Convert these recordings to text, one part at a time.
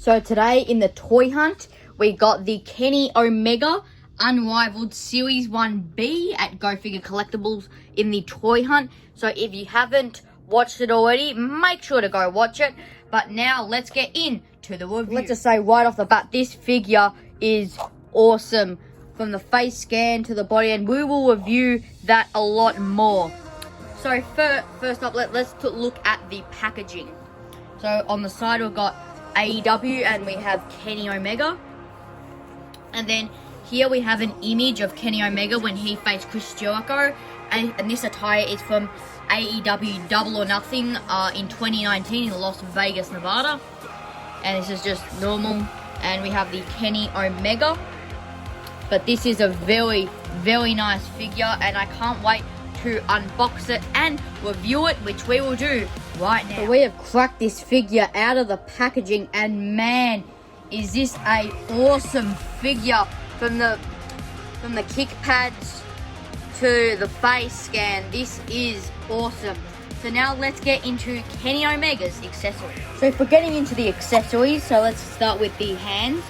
So today in the toy hunt, we got the Kenny Omega Unrivaled Series 1B at Go Figure Collectibles in the toy hunt. So if you haven't watched it already, make sure to go watch it. But now let's get into the review. Let's just say right off the bat, this figure is awesome. From the face scan to the body, and we will review that a lot more. So first up, let's look at the packaging. So on the side we've got AEW and we have Kenny Omega. And then here we have an image of Kenny Omega when he faced Chris Jericho. And this attire is from AEW Double or Nothing in 2019 in Las Vegas, Nevada. And this is just normal. And we have the Kenny Omega. But this is a very, very nice figure. And I can't wait to unbox it and review it, which we will do right now. So we have cracked this figure out of the packaging, and man, is this a awesome figure. From the kick pads to the face scan, this is awesome. So now let's get into Kenny Omega's accessories. So if we're getting into the accessories, so let's start with the hands.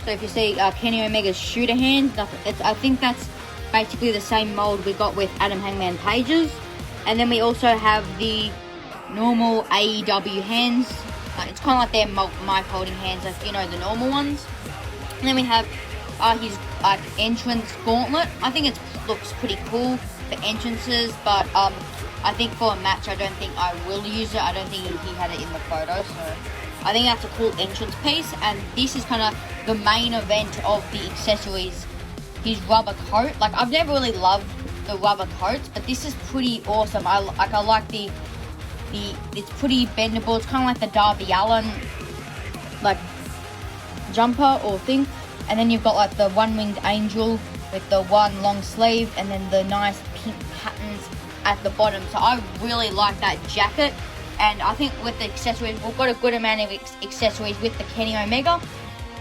So if you see Kenny Omega's shooter hands, I think that's basically the same mold we got with Adam Hangman Page's. And then we also have the normal AEW hands. It's kind of like their mic holding hands, like, you know, the normal ones. And then we have his entrance gauntlet. I think it looks pretty cool for entrances, but I think for a match, I don't think I will use it. I don't think he had it in the photo, so I think that's a cool entrance piece. And this is kind of the main event of the accessories. His rubber coat. Like, I've never really loved the rubber coats, but this is pretty awesome. I like the it's pretty bendable. It's kind of like the Darby Allin like jumper or thing. And then you've got like the one-winged angel with the one long sleeve, and then the nice pink patterns at the bottom. So I really like that jacket. And I think with the accessories, we've got a good amount of accessories with the Kenny Omega.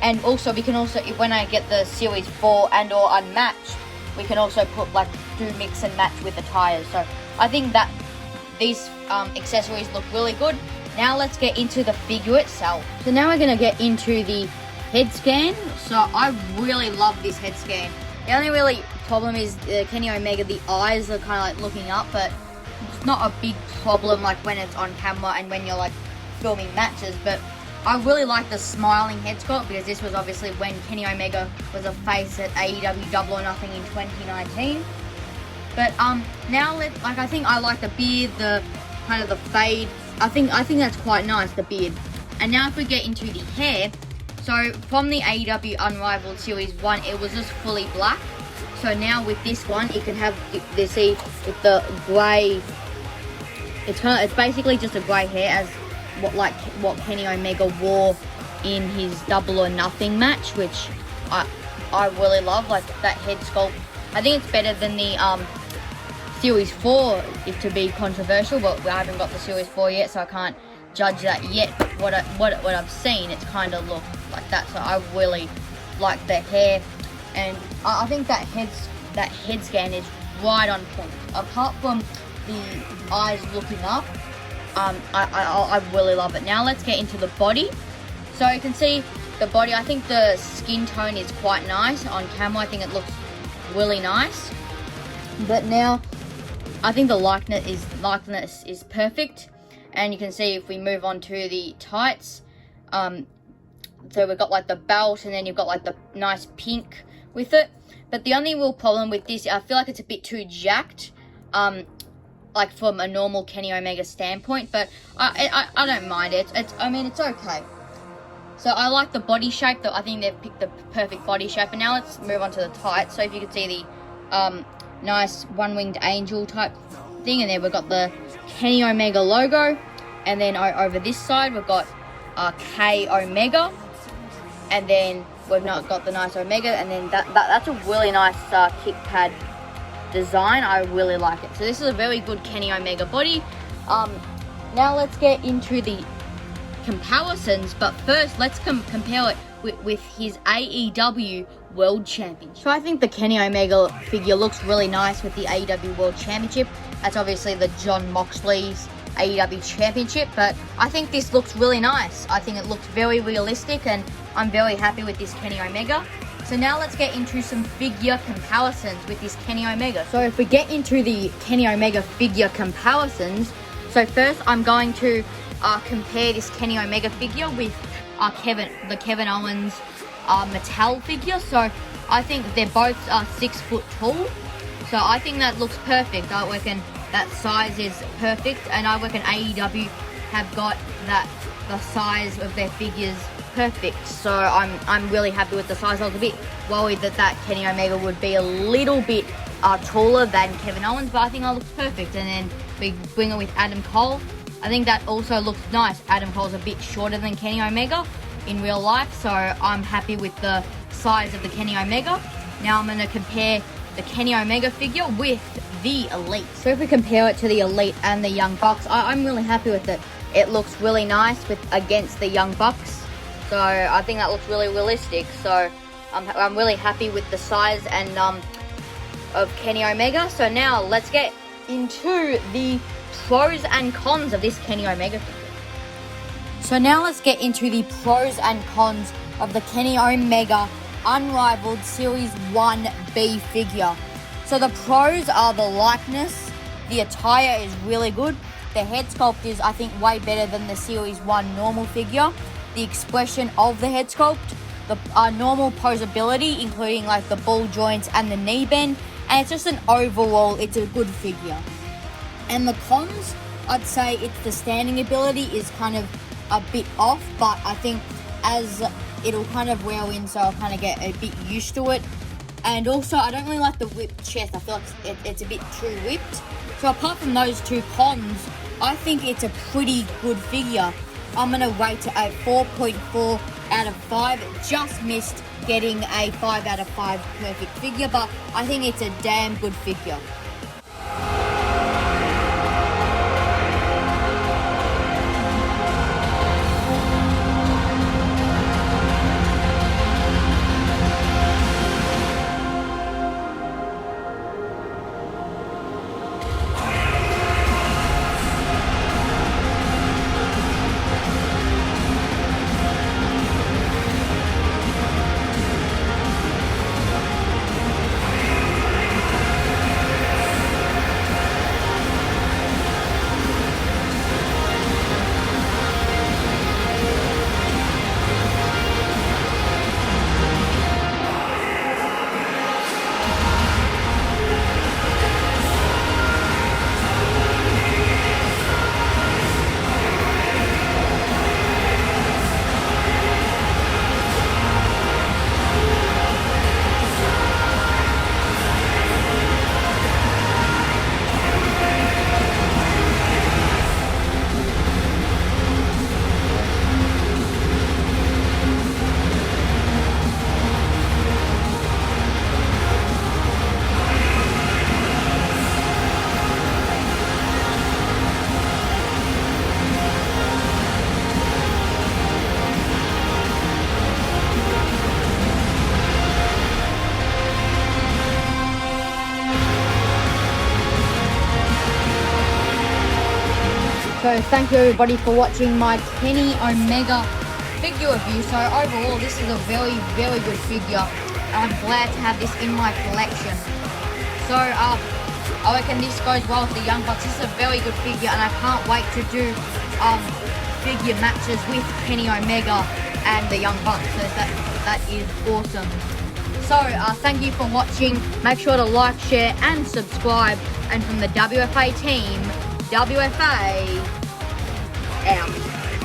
And also, we can also, when I get the Series 4 and or Unmatched, we can also put, like, do mix and match with the tires. So I think that these accessories look really good. Now let's get into the figure itself. So now we're going to get into the head scan. So I really love this head scan. The only really problem is Kenny Omega, the eyes are kind of like looking up, but it's not a big problem like when it's on camera and when you're like filming matches. But I really like the smiling head sculpt, because this was obviously when Kenny Omega was a face at AEW Double or Nothing in 2019. But now I think I like the beard, the kind of the fade. I think that's quite nice, the beard. And now if we get into the hair, so from the AEW Unrivaled Series 1, it was just fully black. So now with this one, you can have, you see, with the grey, it's basically just a grey hair, as what Kenny Omega wore in his Double or Nothing match, which I really love. Like, that head sculpt, I think it's better than the Series 4, if to be controversial, but I haven't got the Series 4 yet, so I can't judge that yet. But what I've seen, it's kind of looked like that. So I really like the hair, and I think that head scan is right on point. Apart from the eyes looking up, I really love it. Now let's get into the body. So you can see the body. I think the skin tone is quite nice on camera. I think it looks really nice. But now I think the likeness is perfect. And you can see if we move on to the tights, so we've got like the belt, and then you've got like the nice pink with it. But the only real problem with this, I feel like it's a bit too jacked, like from a normal Kenny Omega standpoint. But I don't mind it. I mean, it's okay. So I like the body shape. I think they've picked the perfect body shape. And now let's move on to the tights. So if you can see the nice one-winged angel type thing, and then we've got the Kenny Omega logo, and then over this side we've got K Omega, and then we've not got the nice Omega, and then that's a really nice kick pad design. I really like it. So this is a very good Kenny Omega body. Now let's get into the comparisons, but first let's compare it with his AEW World Championship. So I think the Kenny Omega figure looks really nice with the AEW World Championship. That's obviously the Jon Moxley's AEW Championship, but I think this looks really nice. I think it looks very realistic, and I'm very happy with this Kenny Omega. So now let's get into some figure comparisons with this Kenny Omega. So if we get into the Kenny Omega figure comparisons, so first I'm going to compare this Kenny Omega figure with the Kevin Owens Mattel figure. So I think they're both 6 foot tall. So I think that looks perfect. I reckon that size is perfect, and I reckon AEW have got the size of their figures perfect. So I'm really happy with the size. I was a bit worried that Kenny Omega would be a little bit taller than Kevin Owens, but I think that looks perfect. And then we bring it with Adam Cole. I think that also looks nice. Adam Cole's a bit shorter than Kenny Omega in real life, so I'm happy with the size of the Kenny Omega. Now I'm going to compare the Kenny Omega figure with the Elite. So if we compare it to the Elite and the Young Bucks, I'm really happy with it. It looks really nice against the Young Bucks. So I think that looks really realistic. So I'm really happy with the size and of Kenny Omega. So now let's get into the pros and cons of this Kenny Omega figure. So now let's get into the pros and cons of the Kenny Omega Unrivaled Series 1B figure. So the pros are the likeness. The attire is really good. The head sculpt is, I think, way better than the Series 1 normal figure. The expression of the head sculpt, the normal posability, including like the ball joints and the knee bend, and it's just it's a good figure. And the cons, I'd say it's the standing ability is kind of a bit off, but I think as it'll kind of wear in, so I'll kind of get a bit used to it. And also, I don't really like the whipped chest. I feel like it's a bit too whipped. So apart from those two cons, I think it's a pretty good figure. I'm going to rate it a 4.4 out of 5. Just missed getting a 5 out of 5 perfect figure, but I think it's a damn good figure. So thank you everybody for watching my Kenny Omega figure review. So overall, this is a very, very good figure. I'm glad to have this in my collection. So I reckon this goes well with the Young Bucks. This is a very good figure, and I can't wait to do figure matches with Kenny Omega and the Young Bucks. So that is awesome. So thank you for watching. Make sure to like, share and subscribe. And from the WFA team, WFA out.